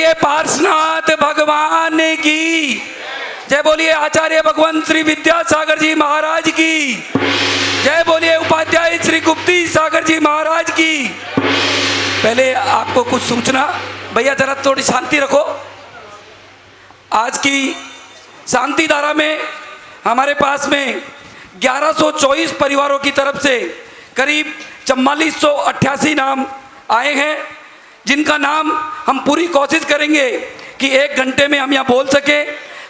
बोलिए पार्श्वनाथ भगवान की जय। बोलिए आचार्य भगवान श्री विद्यासागर जी महाराज की जय। बोलिए उपाध्याय श्री गुप्ती सागर जी महाराज की। पहले आपको कुछ सूचना, भैया जरा थोड़ी शांति रखो। आज की शांति धारा में हमारे पास में 1124 परिवारों की तरफ से करीब 4488 नाम आए हैं, जिनका नाम हम पूरी कोशिश करेंगे कि 1 घंटे में हम यहाँ बोल सके।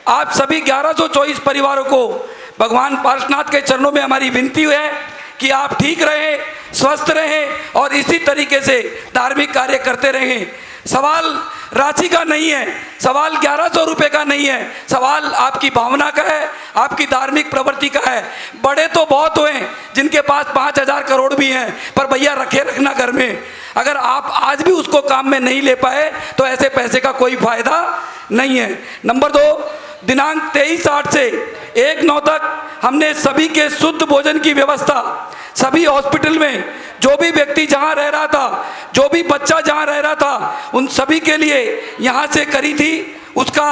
आप सभी 1124 परिवारों को भगवान पार्श्वनाथ के चरणों में हमारी विनती है कि आप ठीक रहें, स्वस्थ रहें और इसी तरीके से धार्मिक कार्य करते रहें। सवाल राशि का नहीं है, सवाल 1100 रुपये का नहीं है, सवाल आपकी भावना का है, आपकी धार्मिक प्रवृत्ति का है। बड़े तो बहुत हुए जिनके पास 5000 करोड़ भी हैं, पर भैया रखे रखना घर में। अगर आप आज भी उसको काम में नहीं ले पाए तो ऐसे पैसे का कोई फायदा नहीं है। नंबर 2, दिनांक 23/8 से 1/9 तक हमने सभी के शुद्ध भोजन की व्यवस्था सभी हॉस्पिटल में, जो भी व्यक्ति जहां रह रहा था, जो भी बच्चा जहां रह रहा था, उन सभी के लिए यहां से करी थी। उसका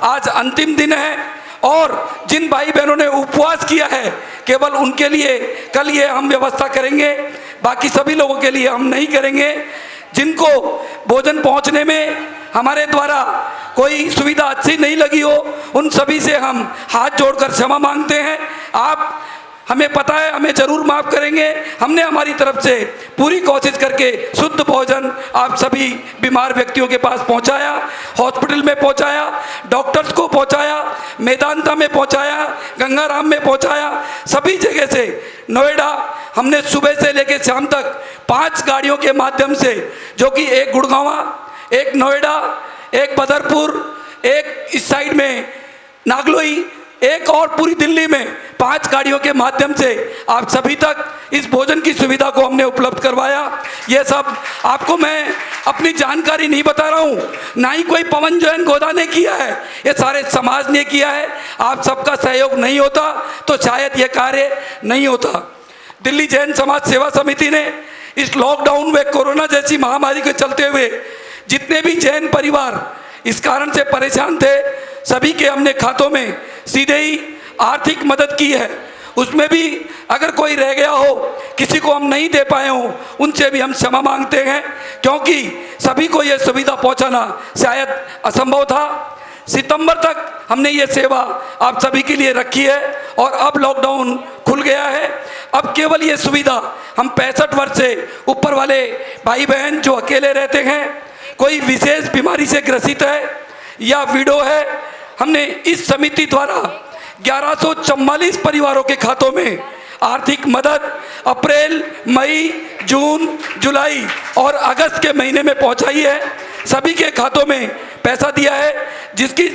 आज अंतिम दिन है और जिन भाई बहनों ने उपवास किया है केवल उनके लिए कल ये हम व्यवस्था करेंगे, बाकी सभी लोगों के लिए हम नहीं करेंगे। जिनको भोजन पहुंचने में हमारे द्वारा कोई सुविधा अच्छी नहीं लगी हो, उन सभी से हम हाथ जोड़कर क्षमा मांगते हैं। आप, हमें पता है, हमें जरूर माफ़ करेंगे। हमने हमारी तरफ से पूरी कोशिश करके शुद्ध भोजन आप सभी बीमार व्यक्तियों के पास पहुंचाया, हॉस्पिटल में पहुंचाया, डॉक्टर्स को पहुंचाया, मेदांता में पहुंचाया, गंगाराम में पहुंचाया, सभी जगह से। नोएडा हमने सुबह से लेकर शाम तक 5 गाड़ियों के माध्यम से, जो कि एक गुड़गांवा, एक नोएडा, एक बदरपुर, एक इस साइड में नागलोई, एक और पूरी दिल्ली में 5 गाड़ियों के माध्यम से आप सभी तक इस भोजन की सुविधा को हमने उपलब्ध करवाया। ये सब आपको मैं अपनी जानकारी नहीं बता रहा हूँ, ना ही कोई पवन जैन गोदा ने किया है, ये सारे समाज ने किया है। आप सबका सहयोग नहीं होता तो शायद ये कार्य नहीं होता। दिल्ली जैन समाज सेवा समिति ने इस लॉकडाउन व कोरोना जैसी महामारी के चलते हुए जितने भी जैन परिवार इस कारण से परेशान थे, सभी के हमने खातों में सीधे ही आर्थिक मदद की है। उसमें भी अगर कोई रह गया हो, किसी को हम नहीं दे पाए हों, उनसे भी हम क्षमा मांगते हैं, क्योंकि सभी को ये सुविधा पहुंचाना शायद असंभव था। सितंबर तक हमने ये सेवा आप सभी के लिए रखी है और अब लॉकडाउन खुल गया है। अब केवल ये सुविधा हम 65 वर्ष से ऊपर वाले भाई बहन जो अकेले रहते हैं, कोई विशेष बीमारी से ग्रसित है या विडो है, हमने इस समिति द्वारा 1144 परिवारों के खातों में आर्थिक मदद अप्रैल, मई, जून, जुलाई और अगस्त के महीने में पहुंचाई है। सभी के खातों में पैसा दिया है, जिसकी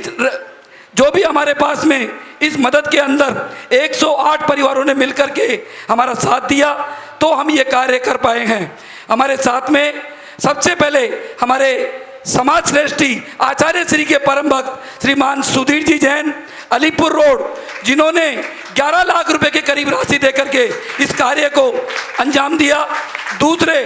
जो भी हमारे पास में इस मदद के अंदर 108 परिवारों ने मिलकर के हमारा साथ दिया, तो हम ये कार्य कर पाए हैं। हमारे साथ में सबसे पहले हमारे समाज श्रेष्ठी आचार्य श्री के परम भक्त श्रीमान सुधीर जी जैन, अलीपुर रोड, जिन्होंने 11 लाख रुपए के करीब राशि देकर के इस कार्य को अंजाम दिया। दूसरे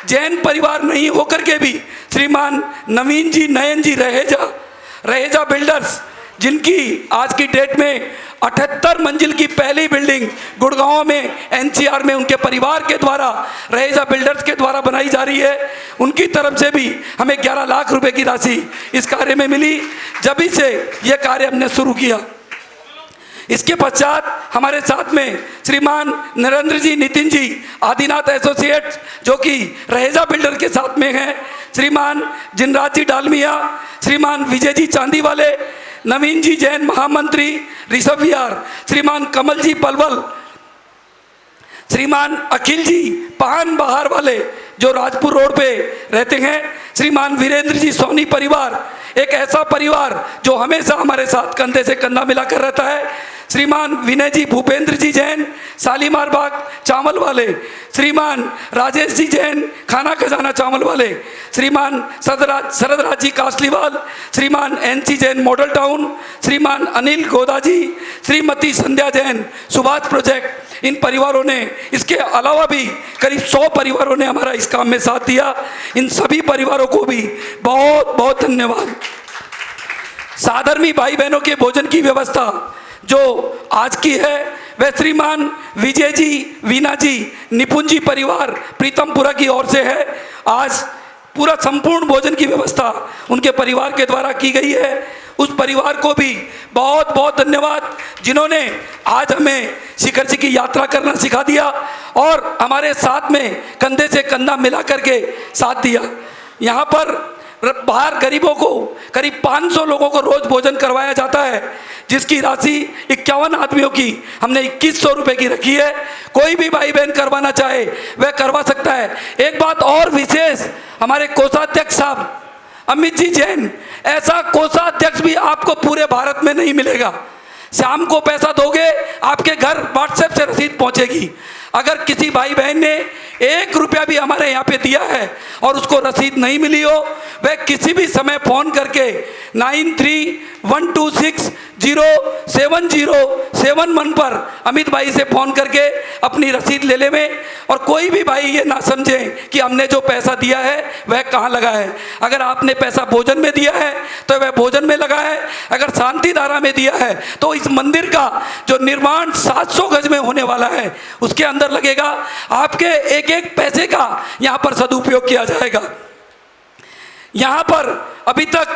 जैन परिवार नहीं होकर के भी श्रीमान नवीन जी, नयन जी रहेजा बिल्डर्स, जिनकी आज की डेट में 78 मंजिल की पहली बिल्डिंग गुड़गांव में एनसीआर में उनके परिवार के द्वारा, रहेजा बिल्डर्स के द्वारा बनाई जा रही है, उनकी तरफ से भी हमें 11 लाख रुपए की राशि इस कार्य में मिली। जब से यह कार्य हमने शुरू किया। इसके पश्चात हमारे साथ में श्रीमान नरेंद्र जी, नितिन जी, आदिनाथ एसोसिएट्स, जो कि रहेजा बिल्डर के साथ में हैं, श्रीमान जिनराज जी डालमिया, श्रीमान विजय जी चांदी वाले, नवीन जी जैन महामंत्री ऋषभ विहार, श्रीमान कमल जी पलवल, श्रीमान अखिल जी पान बहार वाले जो राजपुर रोड पे रहते हैं, श्रीमान वीरेंद्र जी सोनी परिवार, एक ऐसा परिवार जो हमेशा हमारे साथ कंधे से कंधा मिलाकर रहता है, श्रीमान विनय जी भूपेंद्र जी जैन शालीमार बाग चावल वाले, श्रीमान राजेश जी जैन खाना खजाना चावल वाले, श्रीमान शरदराज जी कासलीवाल, श्रीमान एनसी जैन मॉडल टाउन, श्रीमान अनिल गोदा जी, श्रीमती संध्या जैन सुभाष प्रोजेक्ट, इन परिवारों ने, इसके अलावा भी करीब 100 परिवारों ने हमारा इस काम में साथ दिया। इन सभी परिवारों को भी बहुत बहुत धन्यवाद। साधर्मी भाई बहनों के भोजन की व्यवस्था जो आज की है वह श्रीमान विजय जी, वीना जी, निपुण जी परिवार प्रीतमपुरा की ओर से है। आज पूरा संपूर्ण भोजन की व्यवस्था उनके परिवार के द्वारा की गई है। उस परिवार को भी बहुत बहुत धन्यवाद जिन्होंने आज हमें शिखर जी की यात्रा करना सिखा दिया और हमारे साथ में कंधे से कंधा मिला करके साथ दिया। यहाँ पर बाहर गरीबों को करीब 500 लोगों को रोज भोजन करवाया जाता है, जिसकी राशि 51 आदमियों की हमने 2100 रुपये की रखी है। कोई भी भाई बहन करवाना चाहे वह करवा सकता है। एक बात और विशेष, हमारे कोषाध्यक्ष साहब अमित जी जैन, ऐसा कोषाध्यक्ष भी आपको पूरे भारत में नहीं मिलेगा। शाम को पैसा दोगे आपके घर व्हाट्सएप से रसीद पहुंचेगी। अगर किसी भाई बहन ने 1 रुपया भी हमारे यहाँ पे दिया है और उसको रसीद नहीं मिली हो, वह किसी भी समय फ़ोन करके 93-126-07071 पर अमित भाई से फ़ोन करके अपनी रसीद ले ले में। और कोई भी भाई ये ना समझे कि हमने जो पैसा दिया है वह कहाँ लगा है। अगर आपने पैसा भोजन में दिया है तो वह भोजन में लगा है, अगर शांति धारा में दिया है तो इस मंदिर का जो निर्माण 700 गज में होने वाला है उसके अंदर लगेगा। आपके एक एक पैसे का यहाँ पर सदुपयोग किया जाएगा। यहाँ पर अभी तक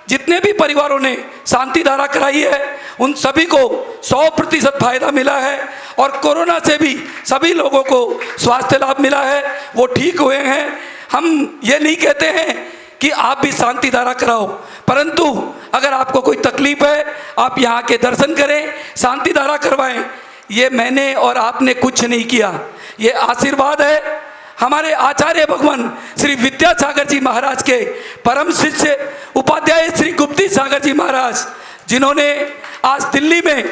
जितने भी परिवारों ने शांति धारा कराई है उन सभी को 100% फायदा मिला है और कोरोना से भी सभी लोगों को स्वास्थ्य लाभ मिला है, वो ठीक हुए हैं। हम ये नहीं कहते हैं कि आप भी शांति धारा कराओ, परंतु अगर आपको कोई तकलीफ है आप यहाँ के दर्शन करें, शांति धारा करवाएं। ये मैंने और आपने कुछ नहीं किया, ये आशीर्वाद है हमारे आचार्य भगवान श्री विद्यासागर जी महाराज के परम शिष्य उपाध्याय श्री गुप्ती सागर जी महाराज, जिन्होंने आज दिल्ली में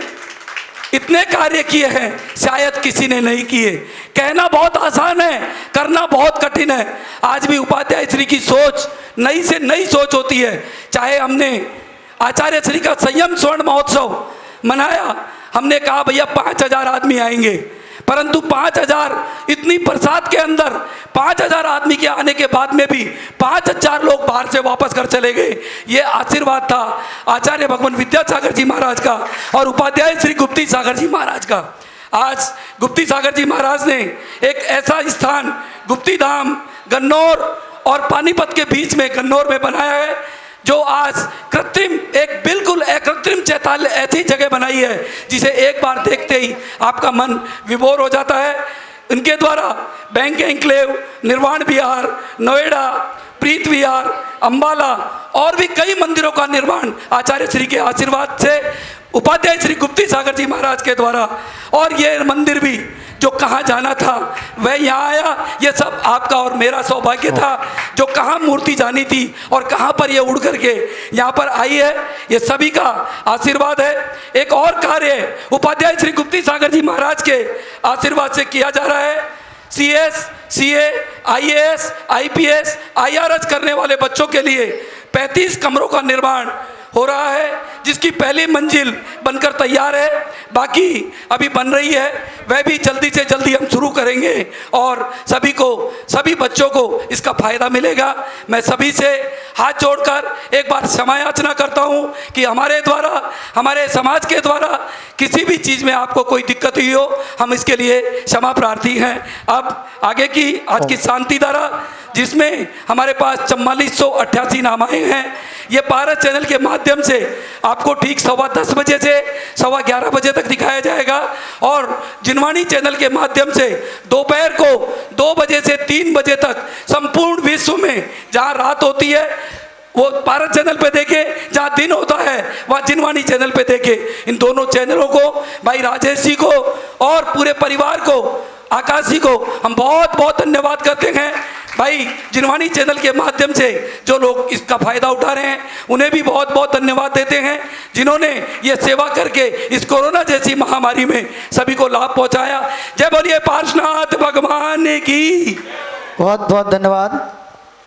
इतने कार्य किए हैं शायद किसी ने नहीं किए। कहना बहुत आसान है, करना बहुत कठिन है। आज भी उपाध्याय श्री की सोच नई से नई सोच होती है। चाहे हमने आचार्य श्री का संयम स्वर्ण महोत्सव मनाया, हमने कहा भैया 5000 आदमी आएंगे, परंतु 5000 इतनी बरसात के अंदर 5000 आदमी के आने के बाद में भी 5000 लोग बाहर से वापस घर चले गए। ये आशीर्वाद था आचार्य भगवान विद्यासागर जी महाराज का और उपाध्याय श्री गुप्ती सागर जी महाराज का। आज गुप्ती सागर जी महाराज ने एक ऐसा स्थान गुप्ती धाम गन्नौर और पानीपत के बीच में गन्नौर में बनाया है, जो आज कृत्रिम एक बिल्कुल अकृत्रिम चैताल ऐसी जगह बनाई है जिसे एक बार देखते ही आपका मन विभोर हो जाता है। इनके द्वारा बैंक एन्क्लेव, निर्वाण विहार, नोएडा, प्रीत विहार, अंबाला और भी कई मंदिरों का निर्माण आचार्य श्री के आशीर्वाद से उपाध्याय श्री गुप्ती सागर जी महाराज के द्वारा, और ये मंदिर भी जो कहाँ जाना था वह यहाँ आया। ये सब आपका और मेरा सौभाग्य था, जो कहाँ मूर्ति जानी थी और कहाँ पर ये उड़ करके यहाँ पर आई है, ये सभी का आशीर्वाद है। एक और कार्य उपाध्याय श्री गुप्ती सागर जी महाराज के आशीर्वाद से किया जा रहा है। CS, CA, IAS, IPS, IRS करने वाले बच्चों के लिए 35 कमरों का निर्माण हो रहा है, जिसकी पहली मंजिल बनकर तैयार है, बाकी अभी बन रही है। वह भी जल्दी से जल्दी हम शुरू करेंगे और सभी बच्चों को इसका फायदा मिलेगा। मैं सभी से हाथ जोड़कर एक बार क्षमा याचना करता हूं कि हमारे द्वारा, हमारे समाज के द्वारा किसी भी चीज़ में आपको कोई दिक्कत हुई हो, हम इसके लिए क्षमा प्रार्थी हैं। अब आगे की आज की शांति धारा, जिसमें हमारे पास 4488 नाम आए हैं, ये पारस चैनल के माध्यम से आपको ठीक 10:15 बजे से 11:15 बजे तक दिखाया जाएगा और जिनवाणी चैनल के माध्यम से दोपहर को 2 बजे से 3 बजे तक संपूर्ण विश्व में जहाँ रात होती है वो पारस चैनल पे देखे, जहाँ दिन होता है वहाँ जिनवाणी चैनल पे देखे। इन दोनों चैनलों को, भाई राजेश जी को और पूरे परिवार को, आकाश जी को हम बहुत बहुत धन्यवाद करते हैं। भाई जिनवाणी चैनल के माध्यम से जो लोग इसका फायदा उठा रहे हैं उन्हें भी बहुत बहुत धन्यवाद देते हैं, जिन्होंने ये सेवा करके इस कोरोना जैसी महामारी में सभी को लाभ पहुंचाया। जय बोलिए पार्श्वनाथ भगवान की। बहुत बहुत धन्यवाद।